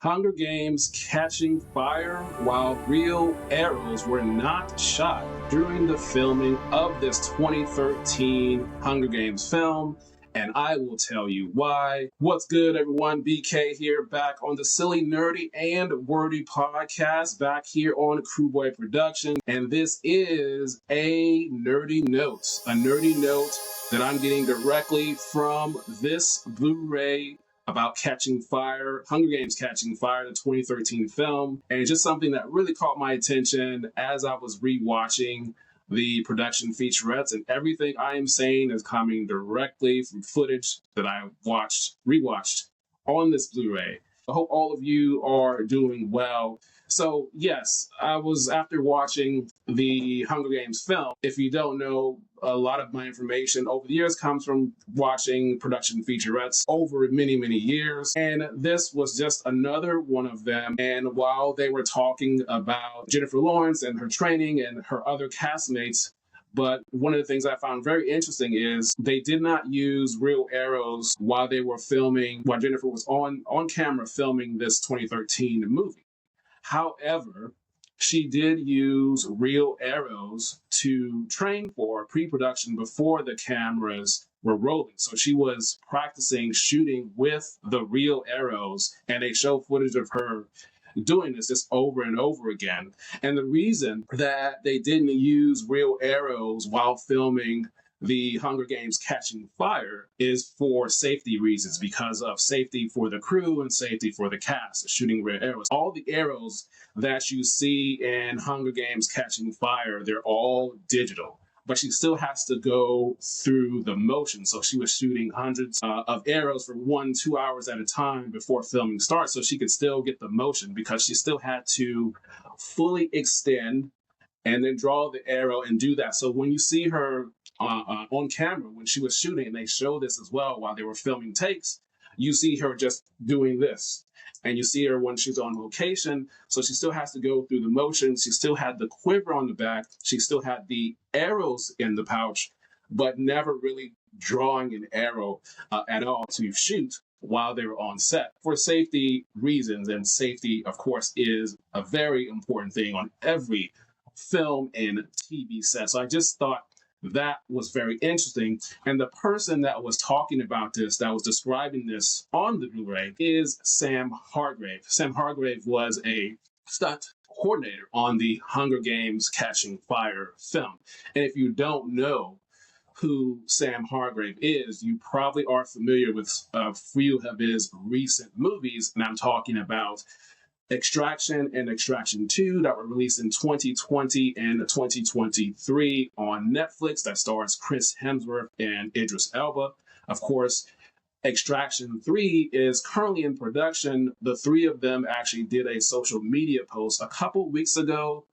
Hunger Games Catching Fire while real arrows were not shot during the filming of this 2013 Hunger Games film, and I will tell you why. What's good, everyone? BK here, back on the Silly, Nerdy, and Wordy podcast, back here on Crew Boy Production, and this is a nerdy note that I'm getting directly from this Blu-ray about Catching Fire, Hunger Games Catching Fire, the 2013 film. And it's just something that really caught my attention as I was rewatching the production featurettes, and everything I am saying is coming directly from footage that I rewatched on this Blu-ray. I hope all of you are doing well. So yes, I was after watching the Hunger Games film. If you don't know, a lot of my information over the years comes from watching production featurettes over many, many years. And this was just another one of them. And while they were talking about Jennifer Lawrence and her training and her other castmates, but one of the things I found very interesting is they did not use real arrows while they were filming, while Jennifer was on camera filming this 2013 movie. However, she did use real arrows to train for pre-production before the cameras were rolling. So she was practicing shooting with the real arrows, and they show footage of her doing this just over and over again. And the reason that they didn't use real arrows while filming the Hunger Games Catching Fire is for safety reasons, because of safety for the crew and safety for the cast, shooting real arrows. All the arrows that you see in Hunger Games Catching Fire, they're all digital, but she still has to go through the motion. So she was shooting hundreds of arrows for 1-2 hours at a time before filming starts, so she could still get the motion, because she still had to fully extend and then draw the arrow and do that. So when you see her on camera, when she was shooting, and they show this as well while they were filming takes, you see her just doing this. And you see her when she's on location, so she still has to go through the motion. She still had the quiver on the back. She still had the arrows in the pouch, but never really drawing an arrow at all to shoot while they were on set for safety reasons. And safety, of course, is a very important thing on every film and TV set. So I just thought that was very interesting. And the person that was talking about this, that was describing this on the Blu-ray, is Sam Hargrave. Sam Hargrave was a stunt coordinator on the Hunger Games Catching Fire film. And if you don't know who Sam Hargrave is, you probably are familiar with a few of his recent movies. And I'm talking about Extraction and Extraction 2 that were released in 2020 and 2023 on Netflix, that stars Chris Hemsworth and Idris Elba. Of course, Extraction 3 is currently in production. The three of them actually did a social media post a couple weeks ago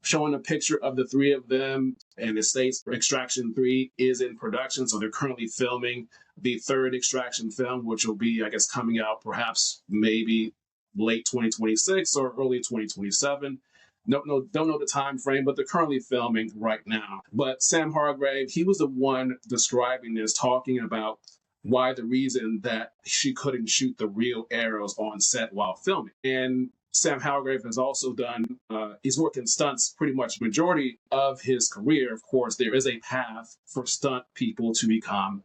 showing a picture of the three of them, and it states Extraction 3 is in production. So they're currently filming the third Extraction film, which will be, I guess, coming out perhaps maybe late 2026 or early 2027. Don't know the time frame, but they're currently filming right now. But Sam Hargrave, he was the one describing this, talking about why the reason that she couldn't shoot the real arrows on set while filming. And Sam Hargrave has also done, he's worked in stunts pretty much majority of his career. Of course, there is a path for stunt people to become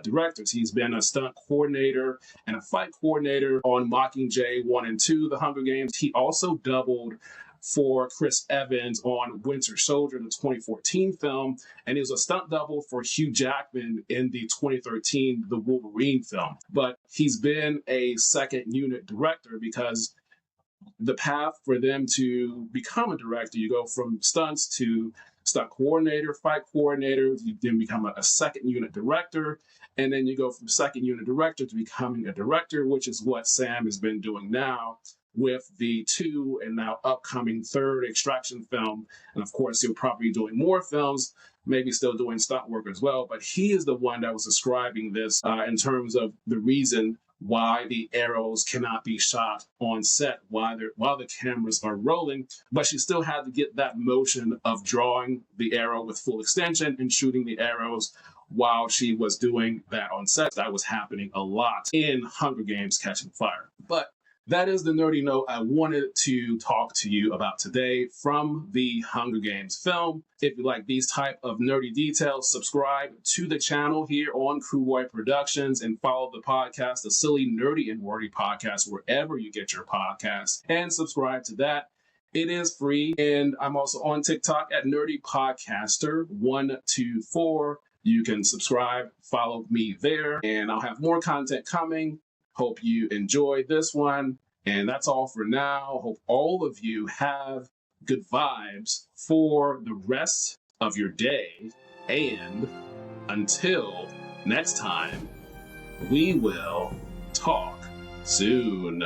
directors. He's been a stunt coordinator and a fight coordinator on Mockingjay 1 and 2, The Hunger Games. He also doubled for Chris Evans on Winter Soldier, the 2014 film, and he was a stunt double for Hugh Jackman in the 2013 The Wolverine film. But he's been a second unit director, because the path for them to become a director, you go from stunts to stunt coordinator, fight coordinator, you then become a second unit director, and then you go from second unit director to becoming a director, which is what Sam has been doing now with the 2 and now upcoming third Extraction film. And of course, he'll probably be doing more films, maybe still doing stunt work as well. But he is the one that was describing this in terms of the reason why the arrows cannot be shot on set while the cameras are rolling. But she still had to get that motion of drawing the arrow with full extension and shooting the arrows while she was doing that on set. That was happening a lot in Hunger Games Catching Fire. But that is the nerdy note I wanted to talk to you about today from the Hunger Games film. If you like these type of nerdy details, subscribe to the channel here on Crewboy Productions and follow the podcast, the Silly, Nerdy, and Wordy podcast, wherever you get your podcasts, and subscribe to that. It is free, and I'm also on TikTok at Nerdy Podcaster 124. You can subscribe, follow me there, and I'll have more content coming. Hope you enjoyed this one. And that's all for now. Hope all of you have good vibes for the rest of your day. And until next time, we will talk soon.